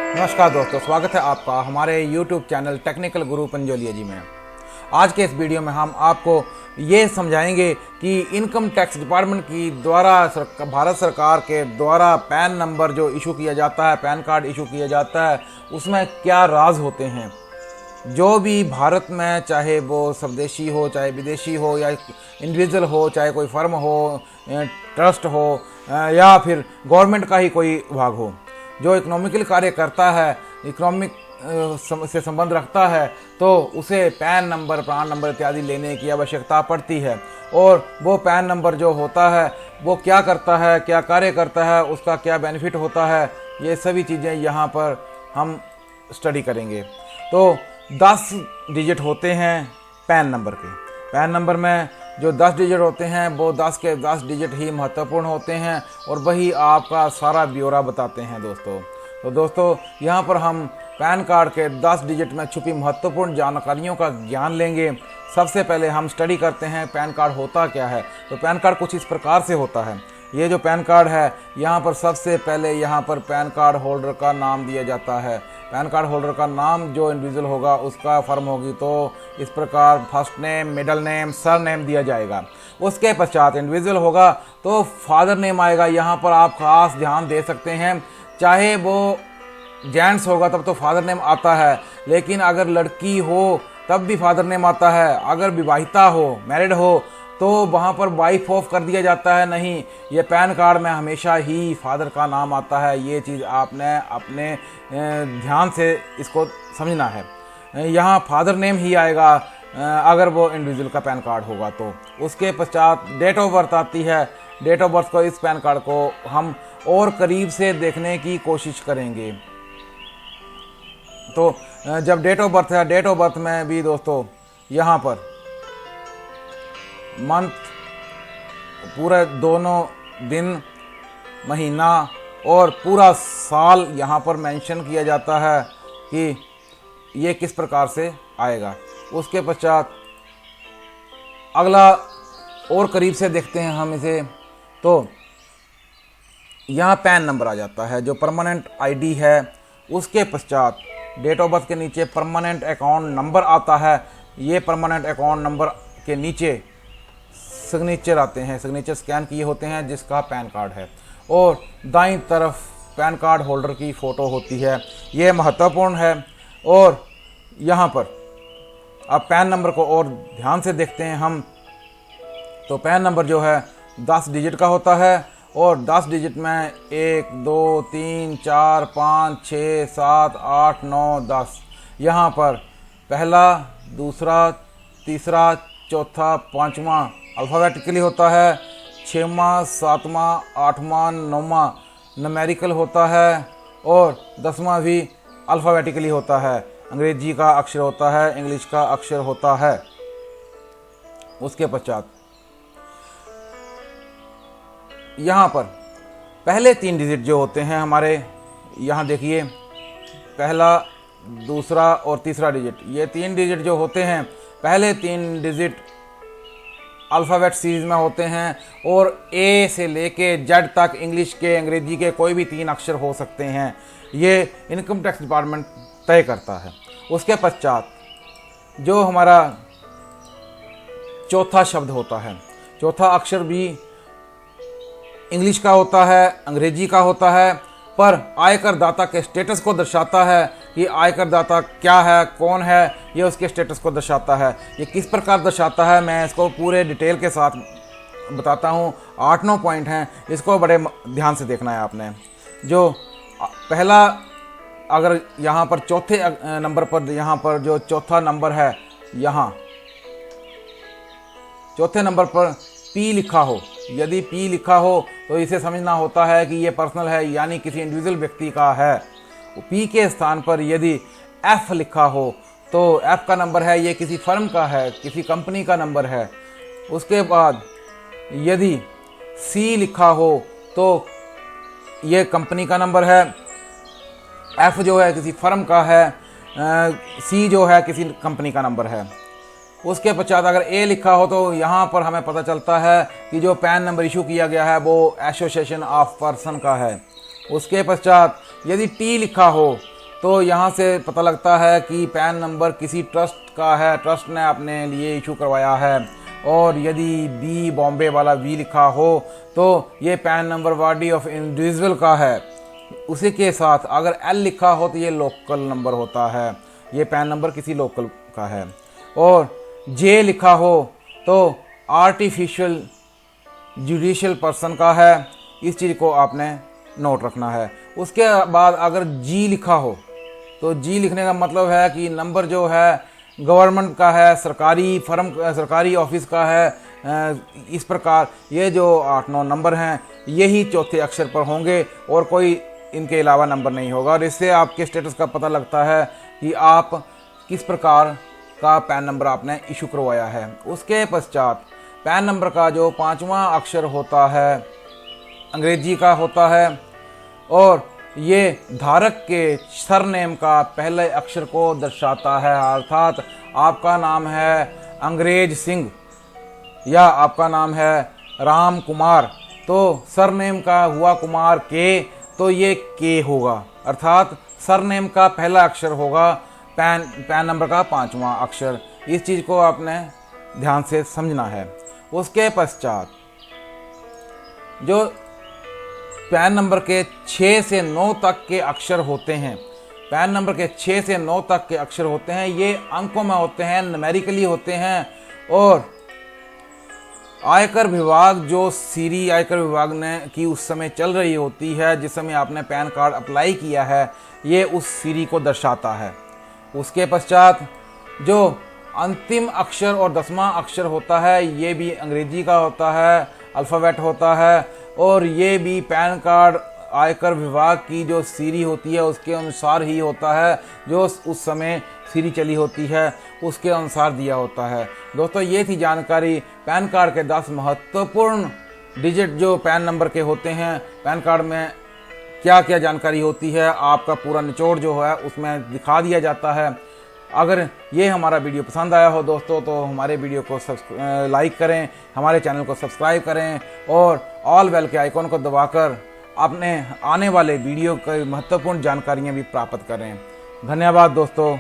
नमस्कार दोस्तों, स्वागत है आपका हमारे YouTube चैनल टेक्निकल गुरु पंजोलिया जी में। आज के इस वीडियो में हम आपको ये समझाएंगे कि इनकम टैक्स डिपार्टमेंट की द्वारा भारत सरकार के द्वारा पैन नंबर जो इशू किया जाता है, पैन कार्ड इशू किया जाता है, उसमें क्या राज होते हैं। जो भी भारत में, चाहे वो स्वदेशी हो, चाहे विदेशी हो, या इंडिविजुअल हो, चाहे कोई फर्म हो, ट्रस्ट हो, या फिर गवर्नमेंट का ही कोई विभाग हो, जो इकोनॉमिकल कार्य करता है, इकोनॉमिक से संबंध रखता है, तो उसे पैन नंबर, प्राण नंबर इत्यादि लेने की आवश्यकता पड़ती है। और वो पैन नंबर जो होता है वो क्या करता है, क्या कार्य करता है, उसका क्या बेनिफिट होता है, ये सभी चीज़ें यहाँ पर हम स्टडी करेंगे। तो 10 डिजिट होते हैं पैन नंबर के। पैन नंबर में जो 10 डिजिट होते हैं वो 10 के 10 डिजिट ही महत्वपूर्ण होते हैं और वही आपका सारा ब्यौरा बताते हैं दोस्तों। तो दोस्तों, यहाँ पर हम पैन कार्ड के 10 डिजिट में छुपी महत्वपूर्ण जानकारियों का ज्ञान लेंगे। सबसे पहले हम स्टडी करते हैं पैन कार्ड होता क्या है। तो पैन कार्ड कुछ इस प्रकार से होता है। ये जो पैन कार्ड है, यहाँ पर सबसे पहले यहाँ पर पैन कार्ड होल्डर का नाम दिया जाता है। पैन कार्ड होल्डर का नाम जो इंडिविजुअल होगा उसका फर्म होगी तो इस प्रकार first name, middle name, sir name दिया जाएगा। उसके पश्चात इंडिविजुअल होगा तो फादर नेम आएगा। यहाँ पर आप खास ध्यान दे सकते हैं, चाहे वो जेंट्स होगा तब तो फादर नेम आता है, लेकिन अगर लड़की हो तब भी फादर नेम आता है। अगर विवाहिता हो, मैरिड हो, तो वहाँ पर वाइफ ऑफ कर दिया जाता है। नहीं, ये पैन कार्ड में हमेशा ही फादर का नाम आता है। ये चीज़ आपने अपने ध्यान से इसको समझना है। यहाँ फादर नेम ही आएगा अगर वो इंडिविजुअल का पैन कार्ड होगा तो। उसके पश्चात डेट ऑफ बर्थ आती है। डेट ऑफ बर्थ को, इस पैन कार्ड को हम और करीब से देखने की कोशिश करेंगे। तो जब डेट ऑफ बर्थ है, डेट ऑफ बर्थ में भी दोस्तों यहाँ पर मंथ, पूरे दोनों दिन, महीना और पूरा साल यहाँ पर मेंशन किया जाता है कि ये किस प्रकार से आएगा। उसके पश्चात अगला और करीब से देखते हैं हम इसे, तो यहाँ पैन नंबर आ जाता है जो परमानेंट आईडी है। उसके पश्चात डेट ऑफ बर्थ के नीचे परमानेंट अकाउंट नंबर आता है। ये परमानेंट अकाउंट नंबर के नीचे सिग्नेचर आते हैं, सिग्नेचर स्कैन किए होते हैं जिसका पैन कार्ड है, और दाईं तरफ पैन कार्ड होल्डर की फ़ोटो होती है। ये महत्वपूर्ण है। और यहाँ पर अब पैन नंबर को और ध्यान से देखते हैं हम, तो पैन नंबर जो है 10 डिजिट का होता है, और 10 डिजिट में 1 2 3 4 5 6 7 8 9 10, यहाँ पर पहला, दूसरा, तीसरा, चौथा, पाँचवा अल्फ़ाबेटिकली होता है, 6वां, 7वां, 8वां, 9वां न्यूमेरिकल होता है, और 10वां भी अल्फ़ाबेटिकली होता है। अंग्रेजी का अक्षर होता है, इंग्लिश का अक्षर होता है। उसके पश्चात यहाँ पर पहले 3 डिजिट जो होते हैं हमारे, यहाँ देखिए, पहला, दूसरा और तीसरा डिजिट, ये 3 डिजिट जो होते हैं, पहले 3 डिजिट अल्फ़ाबेट सीरीज में होते हैं, और ए से लेके जेड तक इंग्लिश के, अंग्रेजी के कोई भी 3 अक्षर हो सकते हैं। ये इनकम टैक्स डिपार्टमेंट तय करता है। उसके पश्चात जो हमारा चौथा शब्द होता है, चौथा अक्षर भी इंग्लिश का होता है, अंग्रेजी का होता है, पर आयकर दाता के स्टेटस को दर्शाता है कि आयकर दाता क्या है, कौन है, ये उसके स्टेटस को दर्शाता है। ये किस प्रकार दर्शाता है, मैं इसको पूरे डिटेल के साथ बताता हूँ। 8-9 पॉइंट हैं, इसको बड़े ध्यान से देखना है आपने। जो पहला, अगर यहाँ पर चौथे नंबर पर, यहाँ पर जो चौथा नंबर है, यहाँ चौथे नंबर पर पी लिखा हो, यदि पी लिखा हो तो इसे समझना होता है कि ये पर्सनल है, यानी किसी इंडिविजुअल व्यक्ति का है। पी के स्थान पर यदि एफ लिखा हो तो एफ का नंबर है, ये किसी फर्म का है, किसी कंपनी का नंबर है। उसके बाद यदि सी लिखा हो तो ये कंपनी का नंबर है, एफ जो है किसी फर्म का है, सी जो है किसी कंपनी का नंबर है। उसके पश्चात अगर ए लिखा हो तो यहाँ पर हमें पता चलता है कि जो पैन नंबर इशू किया गया है वो एसोसिएशन ऑफ पर्सन का है। उसके पश्चात यदि टी लिखा हो तो यहाँ से पता लगता है कि पैन नंबर किसी ट्रस्ट का है, ट्रस्ट ने अपने लिए इशू करवाया है। और यदि बी बॉम्बे वाला वी लिखा हो तो ये pan number body of individual का है। उसी के साथ अगर एल लिखा हो तो ये लोकल नंबर होता है, ये पैन नंबर किसी लोकल का है। और जे लिखा हो तो आर्टिफिशियल जुडिशियल पर्सन का है, इस चीज़ को आपने नोट रखना है। उसके बाद अगर जी लिखा हो तो जी लिखने का मतलब है कि नंबर जो है गवर्नमेंट का है, सरकारी फर्म, सरकारी ऑफिस का है। इस प्रकार ये जो 8-9 नंबर हैं यही चौथे अक्षर पर होंगे और कोई इनके अलावा नंबर नहीं होगा। और इससे आपके स्टेटस का पता लगता है कि आप किस प्रकार का पैन नंबर आपने इशू करवाया है। उसके पश्चात पैन नंबर का जो 5वां अक्षर होता है अंग्रेजी का होता है और ये धारक के सरनेम का पहले अक्षर को दर्शाता है। अर्थात आपका नाम है अंग्रेज सिंह या आपका नाम है राम कुमार, तो सरनेम का हुआ कुमार के, तो ये के होगा। अर्थात सरनेम का पहला अक्षर होगा पैन नंबर का 5वां अक्षर। इस चीज़ को आपने ध्यान से समझना है। उसके पश्चात जो पैन नंबर के 6 से 9 तक के अक्षर होते हैं, पैन नंबर के 6 से 9 तक के अक्षर होते हैं, ये अंकों में होते हैं, न्यूमेरिकली होते हैं। और आयकर विभाग जो सीरी आयकर विभाग ने की उस समय चल रही होती है, जिस समय आपने पैन कार्ड अप्लाई किया है, ये उस सीरी को दर्शाता है। उसके पश्चात जो अंतिम अक्षर और 10वां अक्षर होता है ये भी अंग्रेजी का होता है, अल्फ़ाबेट होता है। और ये भी पैन कार्ड आयकर विभाग की जो सीरी होती है उसके अनुसार ही होता है, जो उस समय सीरी चली होती है उसके अनुसार दिया होता है। दोस्तों, ये थी जानकारी पैन कार्ड के 10 महत्वपूर्ण डिजिट जो पैन नंबर के होते हैं। पैन कार्ड में क्या क्या जानकारी होती है आपका पूरा निचोड़ जो है उसमें दिखा दिया जाता है। अगर ये हमारा वीडियो पसंद आया हो दोस्तों तो हमारे वीडियो को लाइक करें, हमारे चैनल को सब्सक्राइब करें और ऑल बेल के आइकॉन को दबाकर अपने आने वाले वीडियो की महत्वपूर्ण जानकारियाँ भी प्राप्त करें। धन्यवाद दोस्तों।